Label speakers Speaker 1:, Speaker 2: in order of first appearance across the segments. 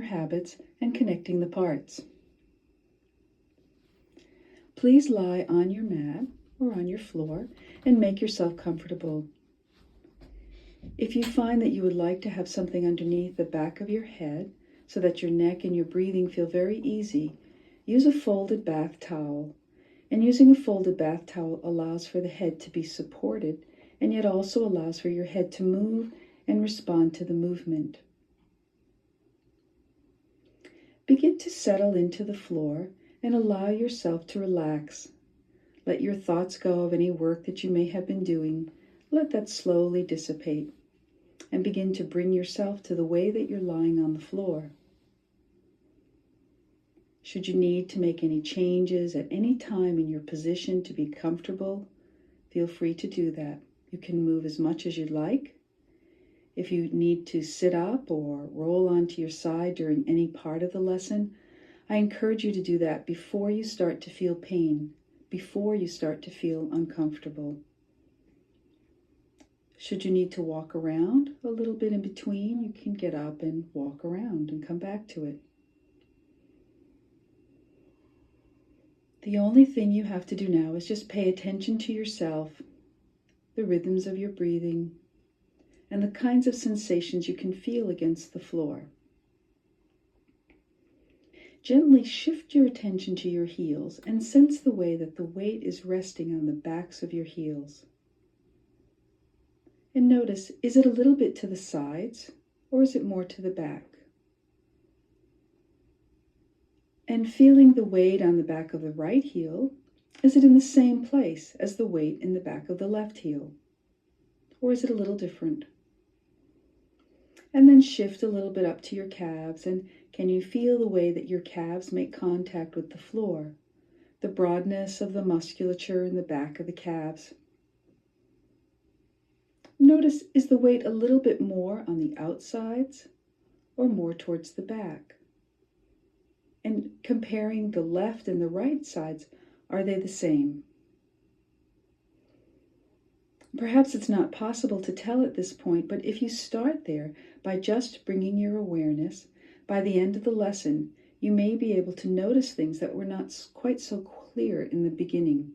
Speaker 1: habits and connecting the parts. Please lie on your mat or on your floor and make yourself comfortable. If you find that you would like to have something underneath the back of your head so that your neck and your breathing feel very easy, use a folded bath towel. And using a folded bath towel allows for the head to be supported and yet also allows for your head to move and respond to the movement. Begin to settle into the floor and allow yourself to relax. Let your thoughts go of any work that you may have been doing. Let that slowly dissipate and begin to bring yourself to the way that you're lying on the floor. Should you need to make any changes at any time in your position to be comfortable, feel free to do that. You can move as much as you'd like. If you need to sit up or roll onto your side during any part of the lesson, I encourage you to do that before you start to feel pain, before you start to feel uncomfortable. Should you need to walk around a little bit in between, you can get up and walk around and come back to it. The only thing you have to do now is just pay attention to yourself, the rhythms of your breathing, and the kinds of sensations you can feel against the floor. Gently shift your attention to your heels and sense the way that the weight is resting on the backs of your heels. And notice, is it a little bit to the sides or is it more to the back? And feeling the weight on the back of the right heel, is it in the same place as the weight in the back of the left heel? Or is it a little different? And then shift a little bit up to your calves, and can you feel the way that your calves make contact with the floor? The broadness of the musculature in the back of the calves. Notice, is the weight a little bit more on the outsides or more towards the back? And comparing the left and the right sides, are they the same? Perhaps it's not possible to tell at this point, but if you start there by just bringing your awareness, by the end of the lesson, you may be able to notice things that were not quite so clear in the beginning.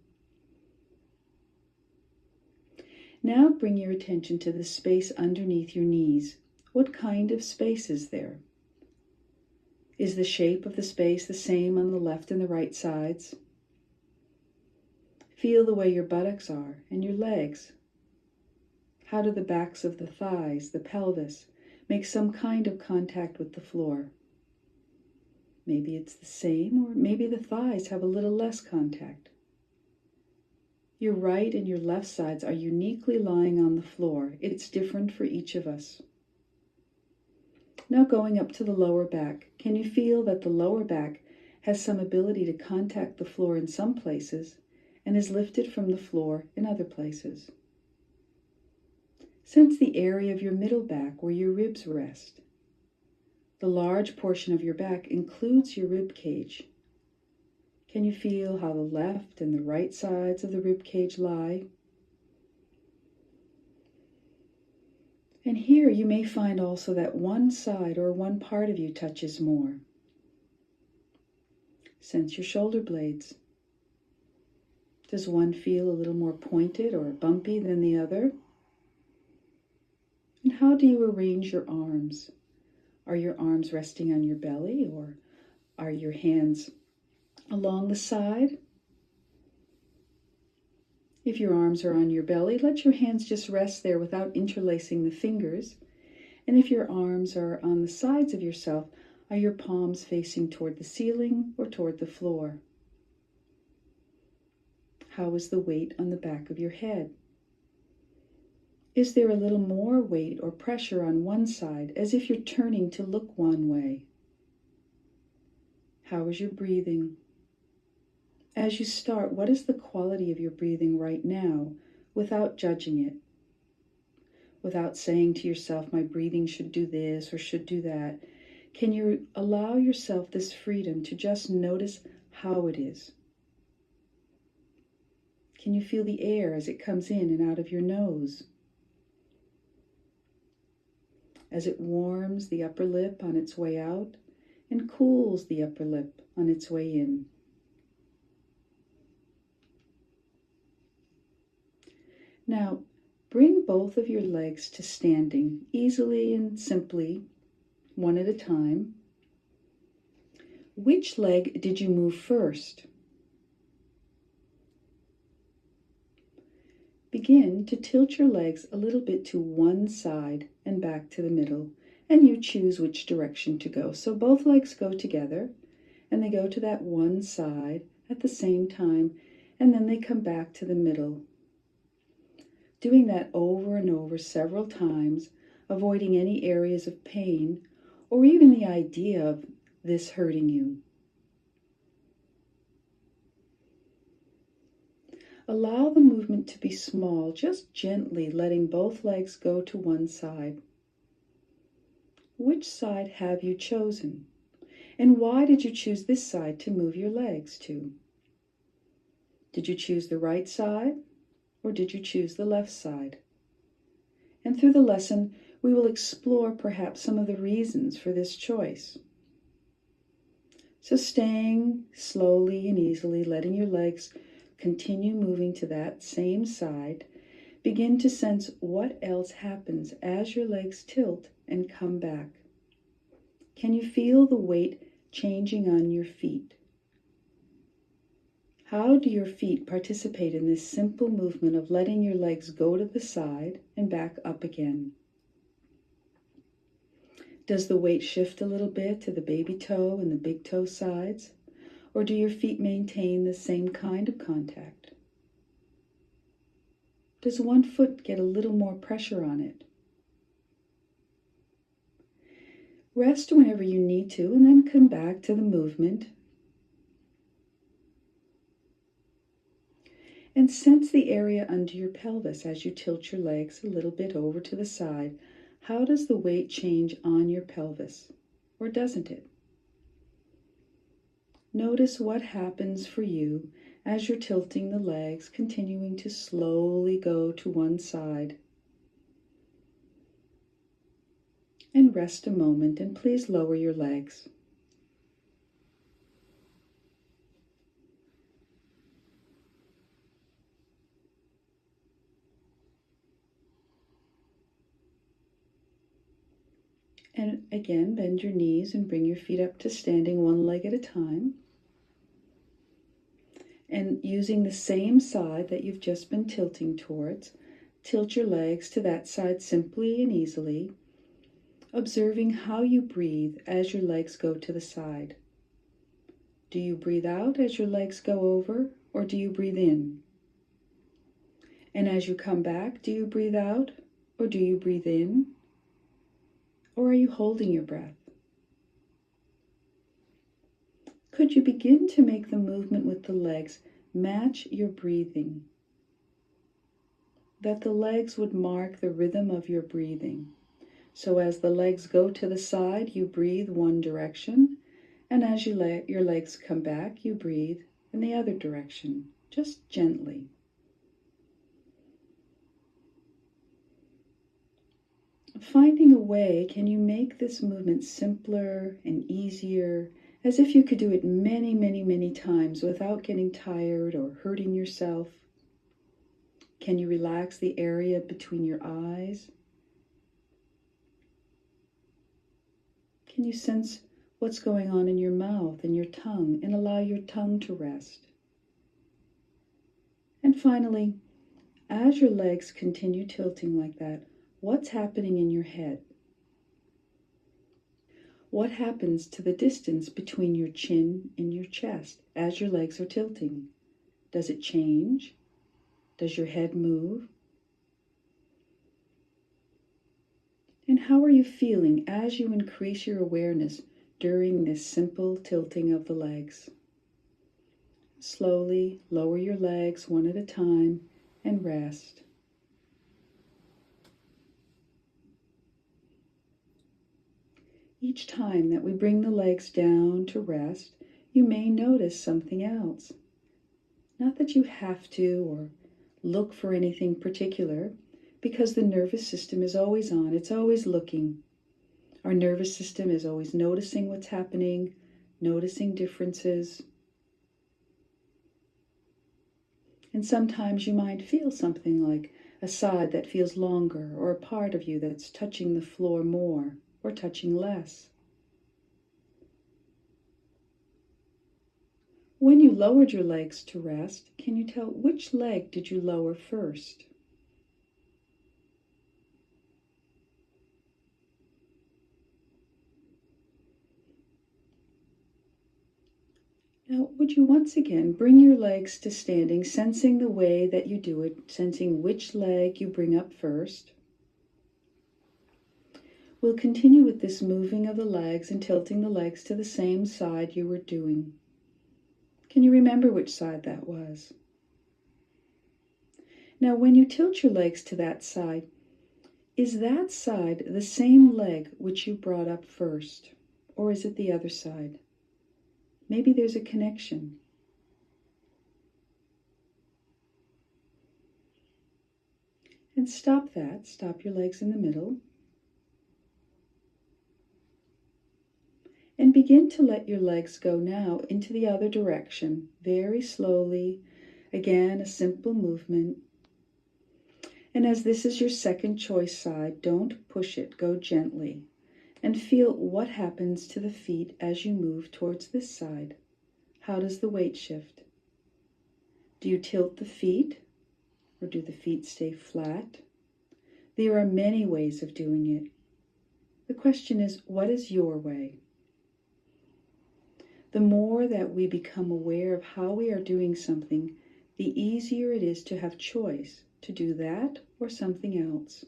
Speaker 1: Now bring your attention to the space underneath your knees. What kind of space is there? Is the shape of the space the same on the left and the right sides? Feel the way your buttocks are and your legs. How do the backs of the thighs, the pelvis, make some kind of contact with the floor? Maybe it's the same, or maybe the thighs have a little less contact. Your right and your left sides are uniquely lying on the floor. It's different for each of us. Now going up to the lower back, can you feel that the lower back has some ability to contact the floor in some places and is lifted from the floor in other places? Sense the area of your middle back where your ribs rest. The large portion of your back includes your rib cage. Can you feel how the left and the right sides of the rib cage lie? And here you may find also that one side or one part of you touches more. Sense your shoulder blades. Does one feel a little more pointed or bumpy than the other? And how do you arrange your arms? Are your arms resting on your belly, or are your hands along the side? If your arms are on your belly, let your hands just rest there without interlacing the fingers. And if your arms are on the sides of yourself, are your palms facing toward the ceiling or toward the floor? How is the weight on the back of your head? Is there a little more weight or pressure on one side, as if you're turning to look one way? How is your breathing? As you start, what is the quality of your breathing right now, without judging it? Without saying to yourself, my breathing should do this or should do that. Can you allow yourself this freedom to just notice how it is? Can you feel the air as it comes in and out of your nose? As it warms the upper lip on its way out, and cools the upper lip on its way in. Now, bring both of your legs to standing easily and simply, one at a time. Which leg did you move first? Begin to tilt your legs a little bit to one side and back to the middle, and you choose which direction to go. So both legs go together, and they go to that one side at the same time, and then they come back to the middle. Doing that over and over several times, avoiding any areas of pain or even the idea of this hurting you. Allow the movement to be small, just gently letting both legs go to one side. Which side have you chosen? And why did you choose this side to move your legs to? Did you choose the right side, or did you choose the left side? And through the lesson, we will explore perhaps some of the reasons for this choice. So staying slowly and easily, letting your legs continue moving to that same side, begin to sense what else happens as your legs tilt and come back. Can you feel the weight changing on your feet? How do your feet participate in this simple movement of letting your legs go to the side and back up again? Does the weight shift a little bit to the baby toe and the big toe sides? Or do your feet maintain the same kind of contact? Does one foot get a little more pressure on it? Rest whenever you need to, and then come back to the movement. And sense the area under your pelvis as you tilt your legs a little bit over to the side. How does the weight change on your pelvis? Or doesn't it? Notice what happens for you as you're tilting the legs, continuing to slowly go to one side. And rest a moment, and please lower your legs. And again, bend your knees and bring your feet up to standing one leg at a time. And using the same side that you've just been tilting towards, tilt your legs to that side simply and easily, observing how you breathe as your legs go to the side. Do you breathe out as your legs go over, or do you breathe in? And as you come back, do you breathe out, or do you breathe in? Or are you holding your breath? Could you begin to make the movement with the legs match your breathing? That the legs would mark the rhythm of your breathing. So as the legs go to the side, you breathe one direction, and as you let your legs come back, you breathe in the other direction, just gently. Finding a way, can you make this movement simpler and easier, as if you could do it many, many, many times without getting tired or hurting yourself? Can you relax the area between your eyes? Can you sense what's going on in your mouth and your tongue, and allow your tongue to rest? And finally, as your legs continue tilting like that, what's happening in your head? What happens to the distance between your chin and your chest as your legs are tilting? Does it change? Does your head move? And how are you feeling as you increase your awareness during this simple tilting of the legs? Slowly lower your legs one at a time and rest. Each time that we bring the legs down to rest, you may notice something else. Not that you have to or look for anything particular, because the nervous system is always on, it's always looking. Our nervous system is always noticing what's happening, noticing differences. And sometimes you might feel something like a side that feels longer, or a part of you that's touching the floor more or touching less. When you lowered your legs to rest, can you tell which leg did you lower first? Now, would you once again bring your legs to standing, sensing the way that you do it, sensing which leg you bring up first? We'll continue with this moving of the legs and tilting the legs to the same side you were doing. Can you remember which side that was? Now, when you tilt your legs to that side, is that side the same leg which you brought up first, or is it the other side? Maybe there's a connection. And stop that. Stop your legs in the middle. And begin to let your legs go now into the other direction, very slowly. Again, a simple movement. And as this is your second choice side, don't push it. Go gently. And feel what happens to the feet as you move towards this side. How does the weight shift? Do you tilt the feet, or do the feet stay flat? There are many ways of doing it. The question is, what is your way? The more that we become aware of how we are doing something, the easier it is to have choice to do that or something else.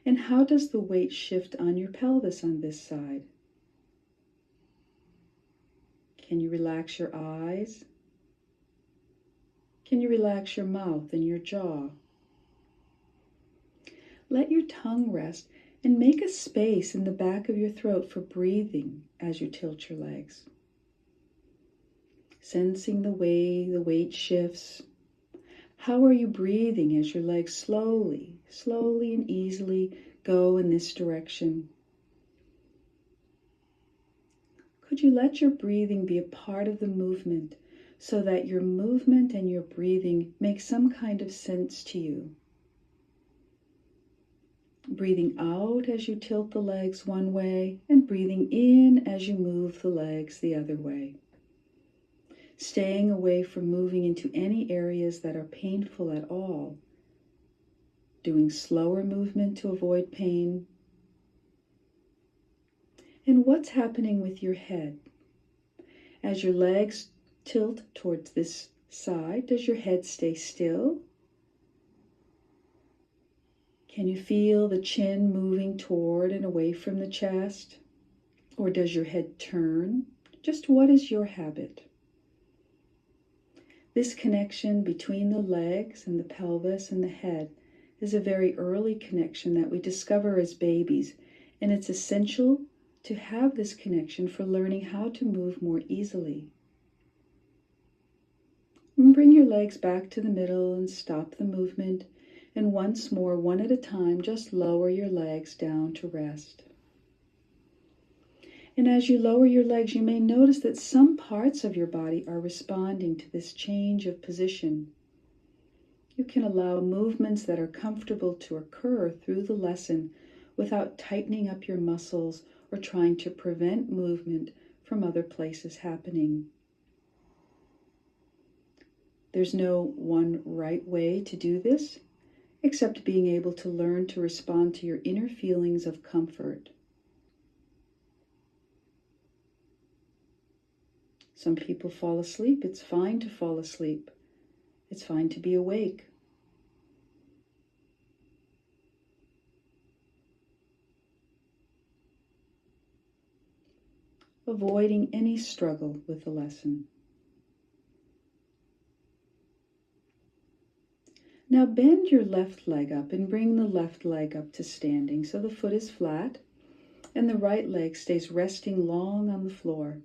Speaker 1: And how does the weight shift on your pelvis on this side? Can you relax your eyes? Can you relax your mouth and your jaw? Let your tongue rest and make a space in the back of your throat for breathing as you tilt your legs. Sensing the way the weight shifts. How are you breathing as your legs slowly and easily go in this direction? Could you let your breathing be a part of the movement so that your movement and your breathing make some kind of sense to you? Breathing out as you tilt the legs one way and breathing in as you move the legs the other way. Staying away from moving into any areas that are painful at all. Doing slower movement to avoid pain. And what's happening with your head? As your legs tilt towards this side, does your head stay still? Can you feel the chin moving toward and away from the chest? Or does your head turn? Just what is your habit? This connection between the legs and the pelvis and the head is a very early connection that we discover as babies, and it's essential to have this connection for learning how to move more easily. And bring your legs back to the middle and stop the movement, and once more, one at a time, just lower your legs down to rest. And as you lower your legs, you may notice that some parts of your body are responding to this change of position. You can allow movements that are comfortable to occur through the lesson without tightening up your muscles or trying to prevent movement from other places happening. There's no one right way to do this, except being able to learn to respond to your inner feelings of comfort. Some people fall asleep. It's fine to fall asleep. It's fine to be awake. Avoiding any struggle with the lesson. Now bend your left leg up and bring the left leg up to standing so the foot is flat and the right leg stays resting long on the floor.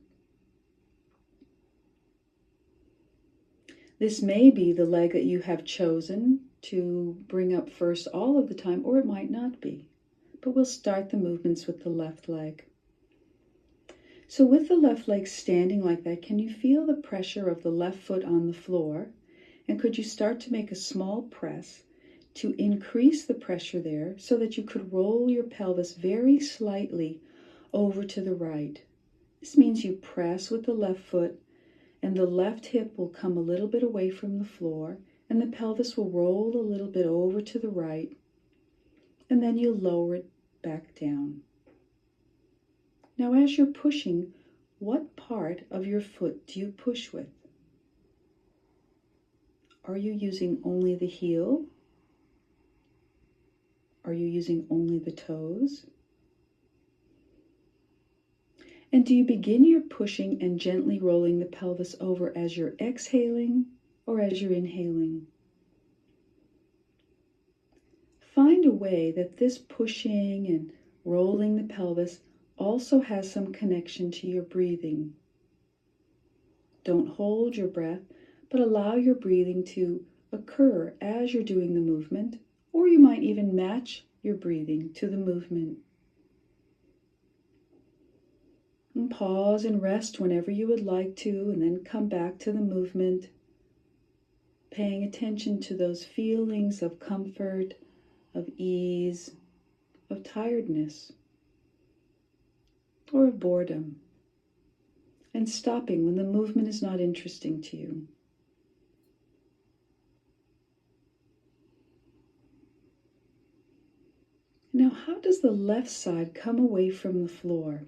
Speaker 1: This may be the leg that you have chosen to bring up first all of the time, or it might not be. But we'll start the movements with the left leg. So with the left leg standing like that, can you feel the pressure of the left foot on the floor? And could you start to make a small press to increase the pressure there so that you could roll your pelvis very slightly over to the right? This means you press with the left foot and the left hip will come a little bit away from the floor and the pelvis will roll a little bit over to the right, and then you'll lower it back down. Now as you're pushing, what part of your foot do you push with? Are you using only the heel? Are you using only the toes? And do you begin your pushing and gently rolling the pelvis over as you're exhaling or as you're inhaling? Find a way that this pushing and rolling the pelvis also has some connection to your breathing. Don't hold your breath, but allow your breathing to occur as you're doing the movement, or you might even match your breathing to the movement. And pause and rest whenever you would like to, and then come back to the movement, paying attention to those feelings of comfort, of ease, of tiredness, or of boredom, and stopping when the movement is not interesting to you. Now, how does the left side come away from the floor?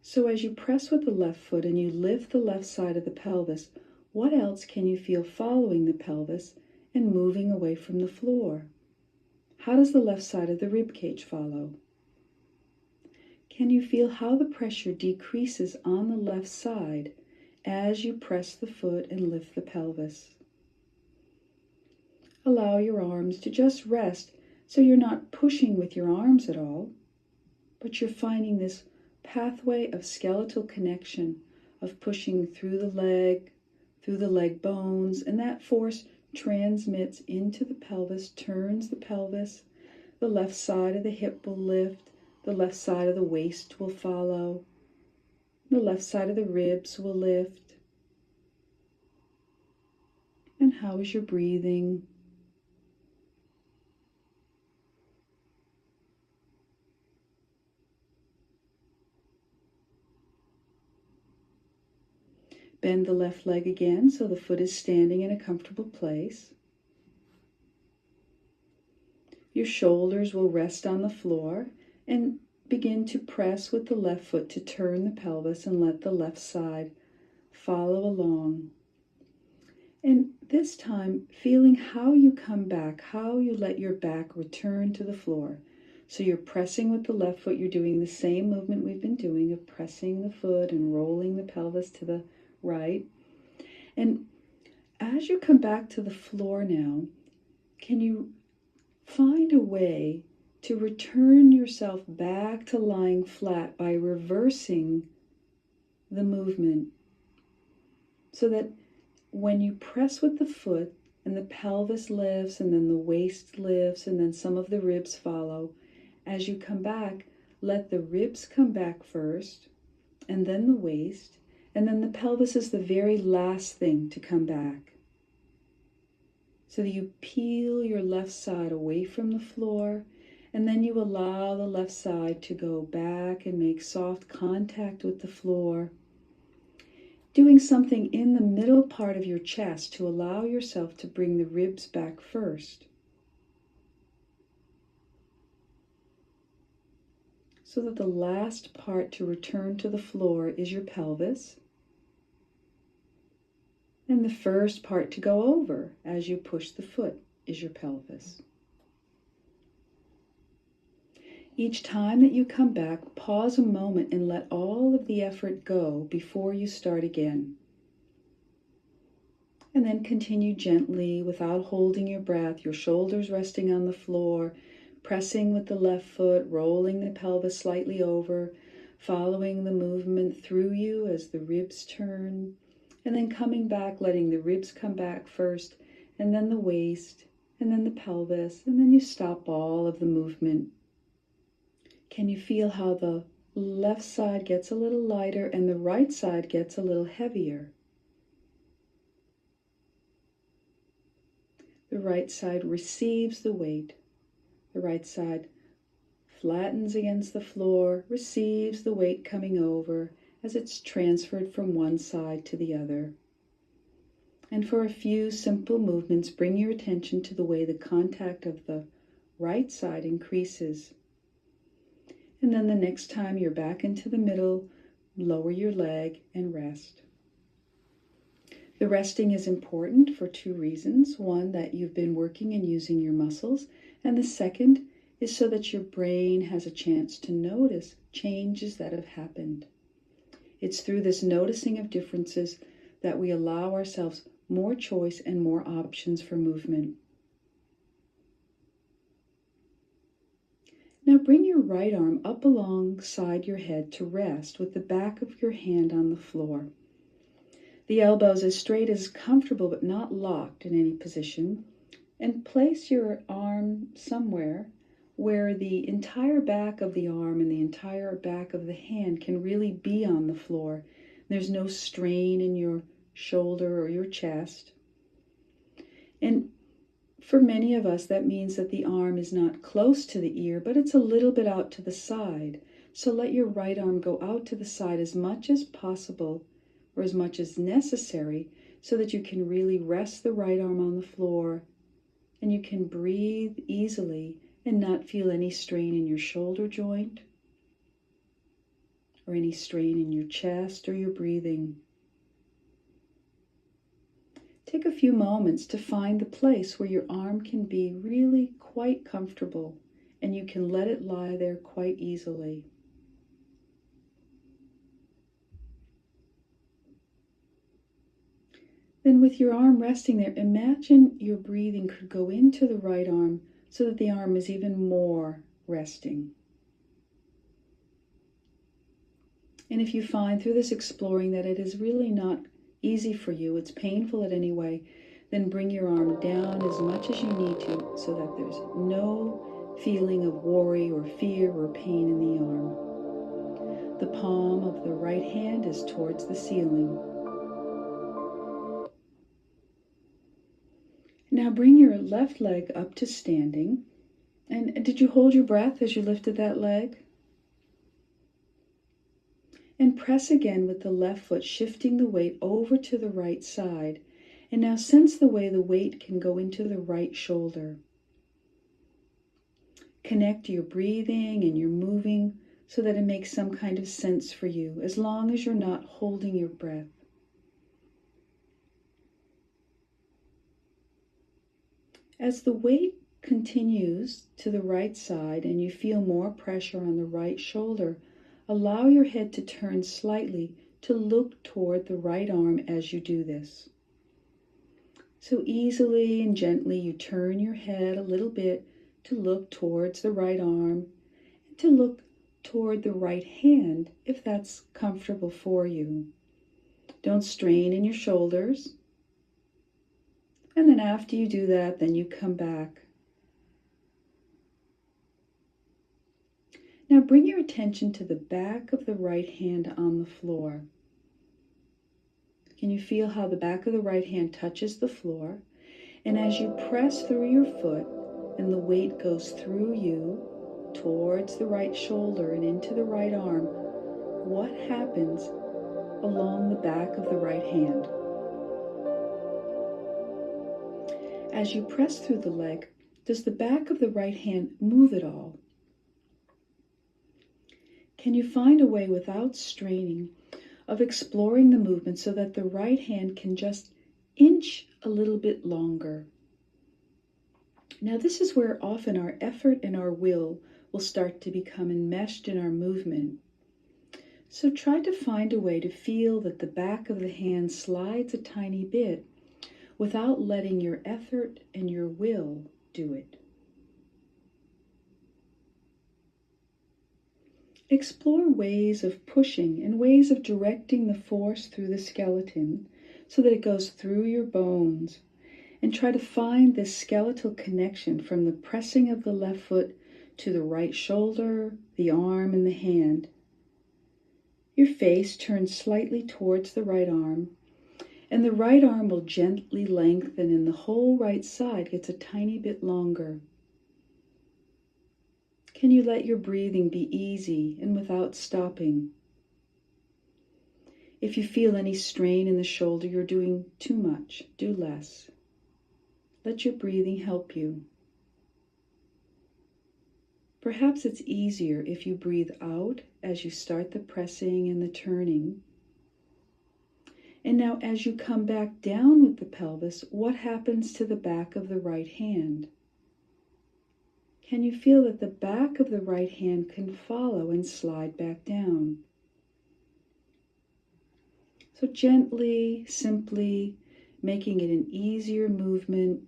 Speaker 1: So as you press with the left foot and you lift the left side of the pelvis, what else can you feel following the pelvis and moving away from the floor? How does the left side of the rib cage follow? Can you feel how the pressure decreases on the left side as you press the foot and lift the pelvis? Allow your arms to just rest so you're not pushing with your arms at all, but you're finding this pathway of skeletal connection, of pushing through the leg bones, and that force transmits into the pelvis, turns the pelvis, the left side of the hip will lift, the left side of the waist will follow, the left side of the ribs will lift. And how is your breathing? Bend the left leg again so the foot is standing in a comfortable place. Your shoulders will rest on the floor and begin to press with the left foot to turn the pelvis and let the left side follow along. And this time, feeling how you come back, how you let your back return to the floor. So you're pressing with the left foot, you're doing the same movement we've been doing of pressing the foot and rolling the pelvis to the right. And as you come back to the floor now, can you find a way to return yourself back to lying flat by reversing the movement so that when you press with the foot and the pelvis lifts and then the waist lifts and then some of the ribs follow, as you come back, let the ribs come back first and then the waist, and then the pelvis is the very last thing to come back. So that you peel your left side away from the floor, and then you allow the left side to go back and make soft contact with the floor, doing something in the middle part of your chest to allow yourself to bring the ribs back first. So that the last part to return to the floor is your pelvis, and the first part to go over as you push the foot is your pelvis. Each time that you come back, pause a moment and let all of the effort go before you start again. And then continue gently without holding your breath, your shoulders resting on the floor, pressing with the left foot, rolling the pelvis slightly over, following the movement through you as the ribs turn, and then coming back, letting the ribs come back first, and then the waist, and then the pelvis, and then you stop all of the movement. Can you feel how the left side gets a little lighter and the right side gets a little heavier? The right side receives the weight. The right side flattens against the floor, receives the weight coming over as it's transferred from one side to the other. And for a few simple movements, bring your attention to the way the contact of the right side increases. And then the next time you're back into the middle, lower your leg and rest. The resting is important for two reasons. One, that you've been working and using your muscles. And the second is so that your brain has a chance to notice changes that have happened. It's through this noticing of differences that we allow ourselves more choice and more options for movement. Now bring your right arm up alongside your head to rest with the back of your hand on the floor. The elbows as straight as comfortable but not locked in any position. And place your arm somewhere where the entire back of the arm and the entire back of the hand can really be on the floor. There's no strain in your shoulder or your chest. And for many of us, that means that the arm is not close to the ear, but it's a little bit out to the side. So let your right arm go out to the side as much as possible or as much as necessary so that you can really rest the right arm on the floor and you can breathe easily and not feel any strain in your shoulder joint or any strain in your chest or your breathing. Take a few moments to find the place where your arm can be really quite comfortable and you can let it lie there quite easily. Then with your arm resting there, imagine your breathing could go into the right arm so that the arm is even more resting. And if you find through this exploring that it is really not easy for you, it's painful in any way, then bring your arm down as much as you need to so that there's no feeling of worry or fear or pain in the arm. The palm of the right hand is towards the ceiling. Now bring your left leg up to standing. And did you hold your breath as you lifted that leg? And press again with the left foot, shifting the weight over to the right side. And now sense the way the weight can go into the right shoulder. Connect your breathing and your moving so that it makes some kind of sense for you, as long as you're not holding your breath. As the weight continues to the right side and you feel more pressure on the right shoulder, allow your head to turn slightly to look toward the right arm as you do this. So easily and gently you turn your head a little bit to look towards the right arm and to look toward the right hand if that's comfortable for you. Don't strain in your shoulders. And then after you do that, then you come back. Now bring your attention to the back of the right hand on the floor. Can you feel how the back of the right hand touches the floor? And as you press through your foot and the weight goes through you towards the right shoulder and into the right arm, what happens along the back of the right hand? As you press through the leg, does the back of the right hand move at all? Can you find a way without straining of exploring the movement so that the right hand can just inch a little bit longer? Now this is where often our effort and our will start to become enmeshed in our movement. So try to find a way to feel that the back of the hand slides a tiny bit without letting your effort and your will do it. Explore ways of pushing and ways of directing the force through the skeleton so that it goes through your bones and try to find this skeletal connection from the pressing of the left foot to the right shoulder, the arm, and the hand. Your face turns slightly towards the right arm, and the right arm will gently lengthen, and the whole right side gets a tiny bit longer. Can you let your breathing be easy and without stopping? If you feel any strain in the shoulder, you're doing too much. Do less. Let your breathing help you. Perhaps it's easier if you breathe out as you start the pressing and the turning. And now as you come back down with the pelvis, what happens to the back of the right hand? Can you feel that the back of the right hand can follow and slide back down? So gently, simply making it an easier movement.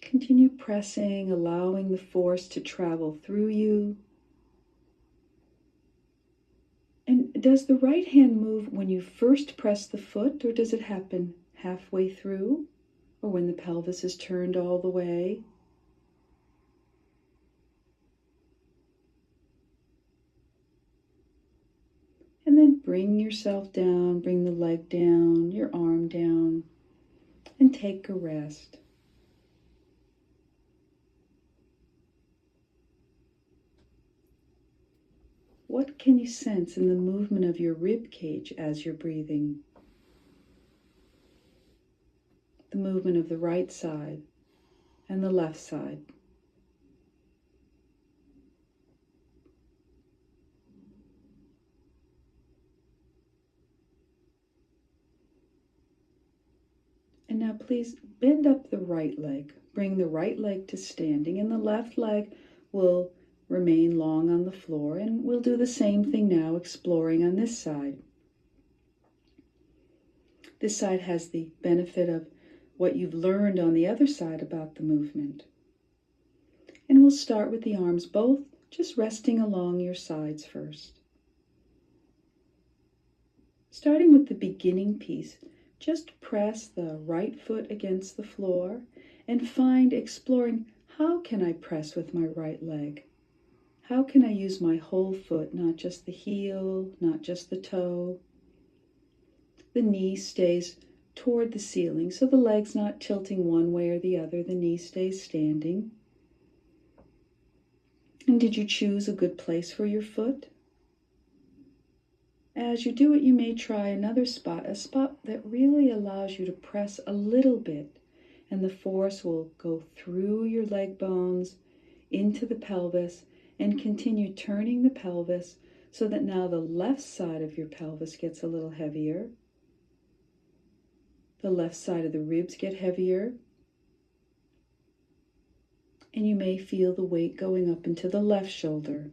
Speaker 1: Continue pressing, allowing the force to travel through you. And does the right hand move when you first press the foot, or does it happen halfway through, or when the pelvis is turned all the way? And then bring yourself down, bring the leg down, your arm down, and take a rest. What can you sense in the movement of your rib cage as you're breathing? The movement of the right side and the left side. And now please bend up the right leg. Bring the right leg to standing, and the left leg will remain long on the floor, and we'll do the same thing now, exploring on this side. This side has the benefit of what you've learned on the other side about the movement. And we'll start with the arms both just resting along your sides first. Starting with the beginning piece, just press the right foot against the floor and find exploring, how can I press with my right leg? How can I use my whole foot, not just the heel, not just the toe? The knee stays toward the ceiling, so the leg's not tilting one way or the other. The knee stays standing. And did you choose a good place for your foot? As you do it, you may try another spot, a spot that really allows you to press a little bit, and the force will go through your leg bones into the pelvis and continue turning the pelvis so that now the left side of your pelvis gets a little heavier. The left side of the ribs get heavier. And you may feel the weight going up into the left shoulder.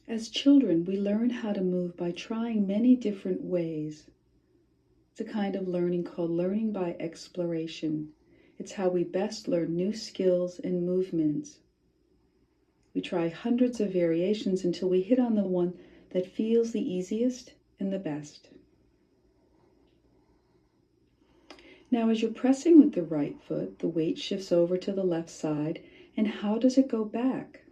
Speaker 1: As children, we learn how to move by trying many different ways. It's a kind of learning called learning by exploration. It's how we best learn new skills and movements. We try hundreds of variations until we hit on the one that feels the easiest and the best. Now, as you're pressing with the right foot, the weight shifts over to the left side. And how does it go back?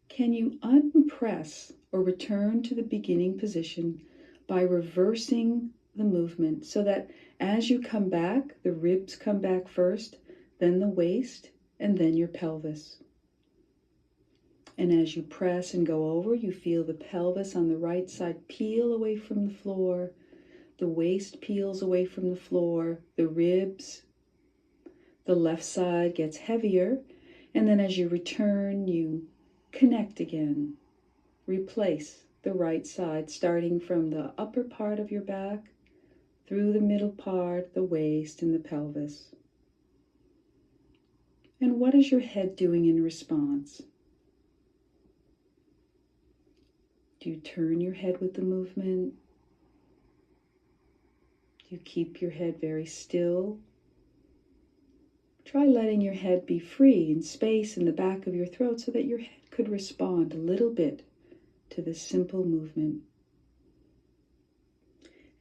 Speaker 1: Can you unpress or return to the beginning position by reversing the movement so that as you come back, the ribs come back first, then the waist, and then your pelvis? And as you press and go over, you feel the pelvis on the right side peel away from the floor, the waist peels away from the floor, the ribs, the left side gets heavier, and then as you return, you connect again. Replace the right side, starting from the upper part of your back, through the middle part, the waist, and the pelvis. And what is your head doing in response? Do you turn your head with the movement? Do you keep your head very still? Try letting your head be free in space in the back of your throat so that your head could respond a little bit to this simple movement.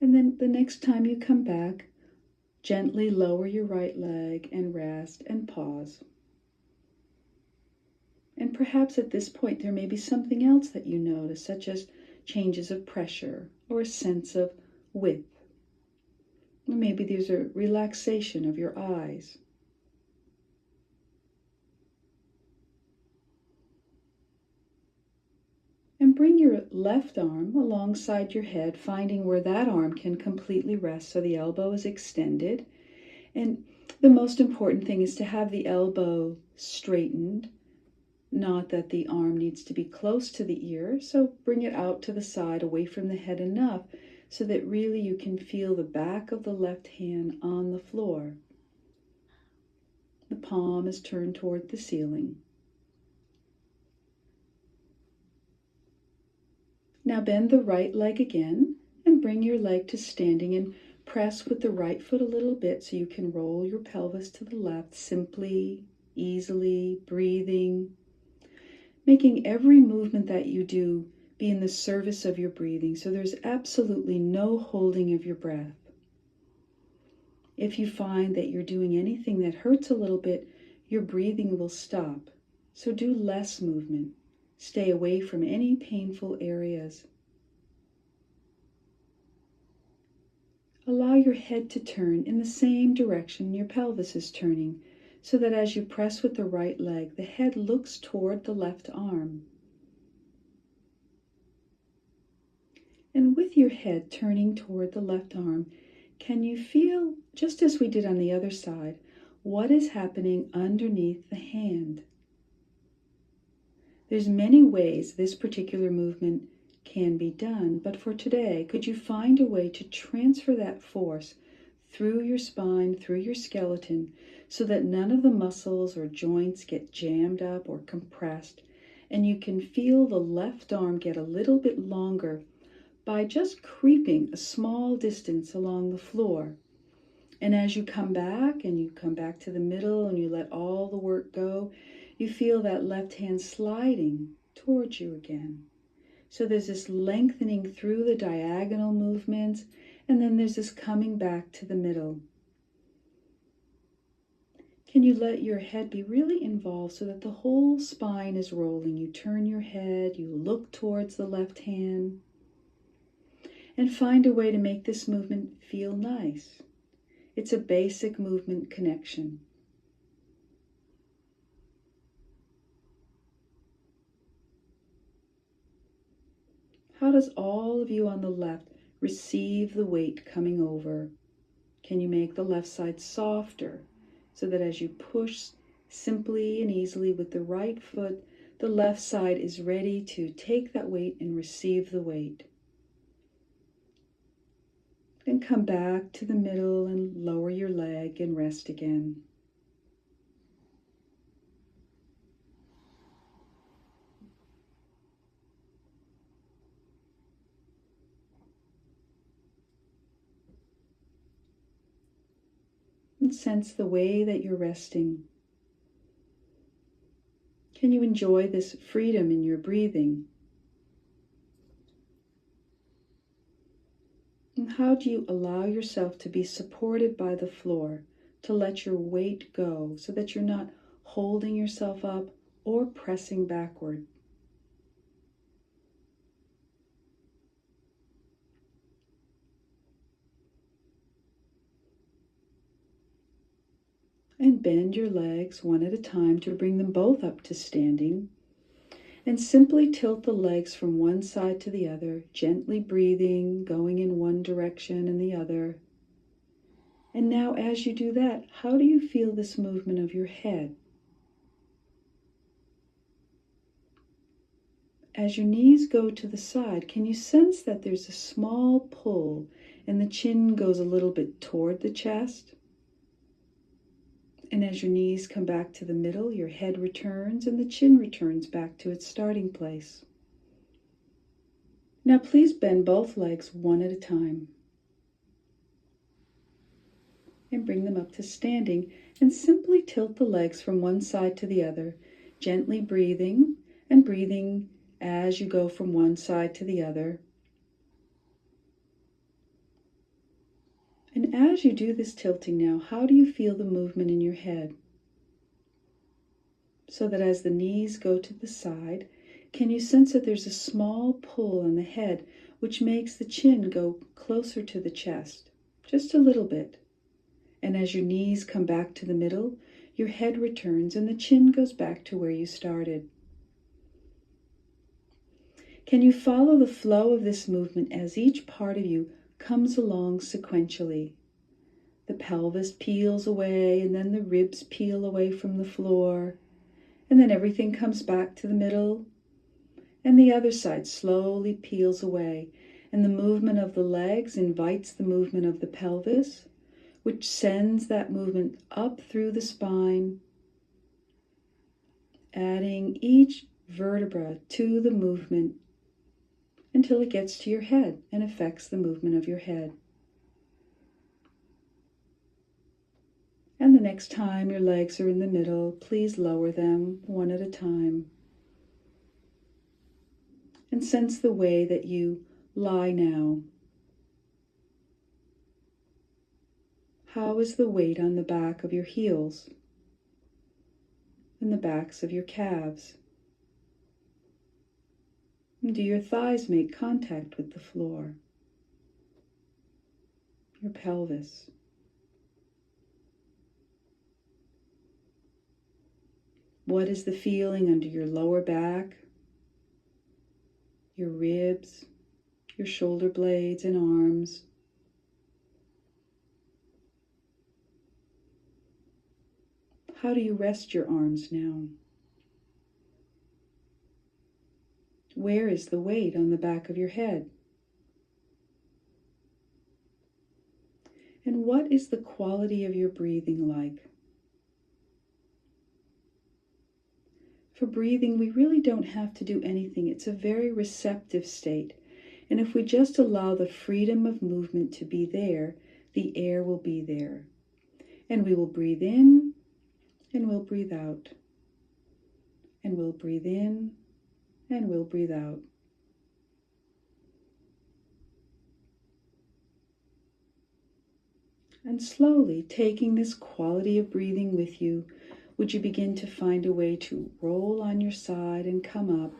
Speaker 1: And then the next time you come back, gently lower your right leg and rest and pause. And perhaps at this point there may be something else that you notice, such as changes of pressure or a sense of width. Or maybe there's a relaxation of your eyes. And bring your left arm alongside your head, finding where that arm can completely rest so the elbow is extended. And the most important thing is to have the elbow straightened, not that the arm needs to be close to the ear. So bring it out to the side, away from the head enough so that really you can feel the back of the left hand on the floor. The palm is turned toward the ceiling. Now bend the right leg again and bring your leg to standing and press with the right foot a little bit so you can roll your pelvis to the left, simply, easily, breathing, making every movement that you do be in the service of your breathing. So there's absolutely no holding of your breath. If you find that you're doing anything that hurts a little bit, your breathing will stop. So do less movement. Stay away from any painful areas. Allow your head to turn in the same direction your pelvis is turning, so that as you press with the right leg, the head looks toward the left arm. And with your head turning toward the left arm, can you feel, just as we did on the other side, what is happening underneath the hand? There's many ways this particular movement can be done, but for today, could you find a way to transfer that force through your spine, through your skeleton, so that none of the muscles or joints get jammed up or compressed, and you can feel the left arm get a little bit longer by just creeping a small distance along the floor. And as you come back, and you come back to the middle, and you let all the work go, you feel that left hand sliding towards you again. So there's this lengthening through the diagonal movements, and then there's this coming back to the middle. Can you let your head be really involved so that the whole spine is rolling? You turn your head, you look towards the left hand, and find a way to make this movement feel nice. It's a basic movement connection. How does all of you on the left receive the weight coming over? Can you make the left side softer so that as you push simply and easily with the right foot, the left side is ready to take that weight and receive the weight? Then come back to the middle and lower your leg and rest again. And sense the way that you're resting. Can you enjoy this freedom in your breathing? And how do you allow yourself to be supported by the floor, to let your weight go so that you're not holding yourself up or pressing backward? And bend your legs one at a time to bring them both up to standing. And simply tilt the legs from one side to the other, gently breathing, going in one direction and the other. And now as you do that, how do you feel this movement of your head? As your knees go to the side, can you sense that there's a small pull and the chin goes a little bit toward the chest? And as your knees come back to the middle, your head returns and the chin returns back to its starting place. Now please bend both legs one at a time. And bring them up to standing and simply tilt the legs from one side to the other, gently breathing and breathing as you go from one side to the other. And as you do this tilting now, how do you feel the movement in your head? So that as the knees go to the side, can you sense that there's a small pull on the head which makes the chin go closer to the chest, just a little bit. And as your knees come back to the middle, your head returns and the chin goes back to where you started. Can you follow the flow of this movement as each part of you comes along sequentially? The pelvis peels away, and then the ribs peel away from the floor, and then everything comes back to the middle, and the other side slowly peels away, and the movement of the legs invites the movement of the pelvis, which sends that movement up through the spine, adding each vertebra to the movement until it gets to your head and affects the movement of your head. And the next time your legs are in the middle, please lower them one at a time. And sense the way that you lie now. How is the weight on the back of your heels and the backs of your calves? And do your thighs make contact with the floor? Your pelvis? What is the feeling under your lower back, your ribs, your shoulder blades and arms? How do you rest your arms now? Where is the weight on the back of your head? And what is the quality of your breathing like? For breathing, we really don't have to do anything. It's a very receptive state. And if we just allow the freedom of movement to be there, the air will be there. And we will breathe in, and we'll breathe out. And we'll breathe in, and we'll breathe out. And slowly, taking this quality of breathing with you, would you begin to find a way to roll on your side and come up?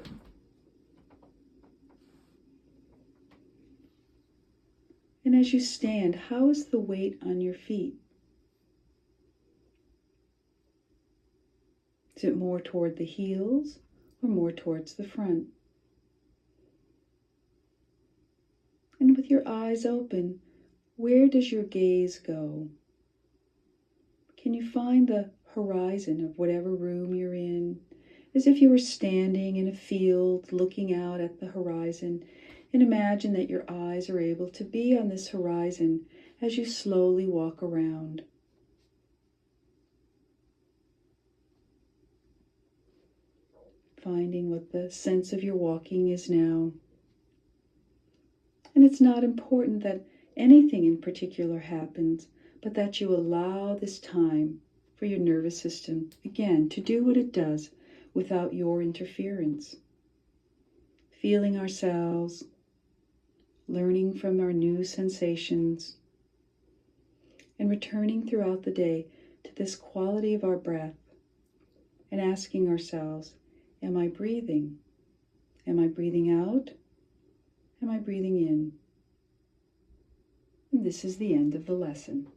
Speaker 1: And as you stand, how is the weight on your feet? Is it more toward the heels or more towards the front? And with your eyes open, where does your gaze go? Can you find the horizon of whatever room you're in, as if you were standing in a field looking out at the horizon, and imagine that your eyes are able to be on this horizon as you slowly walk around. Finding what the sense of your walking is now. And it's not important that anything in particular happens, but that you allow this time for your nervous system, again, to do what it does without your interference. Feeling ourselves, learning from our new sensations, and returning throughout the day to this quality of our breath and asking ourselves, am I breathing? Am I breathing out? Am I breathing in? And this is the end of the lesson.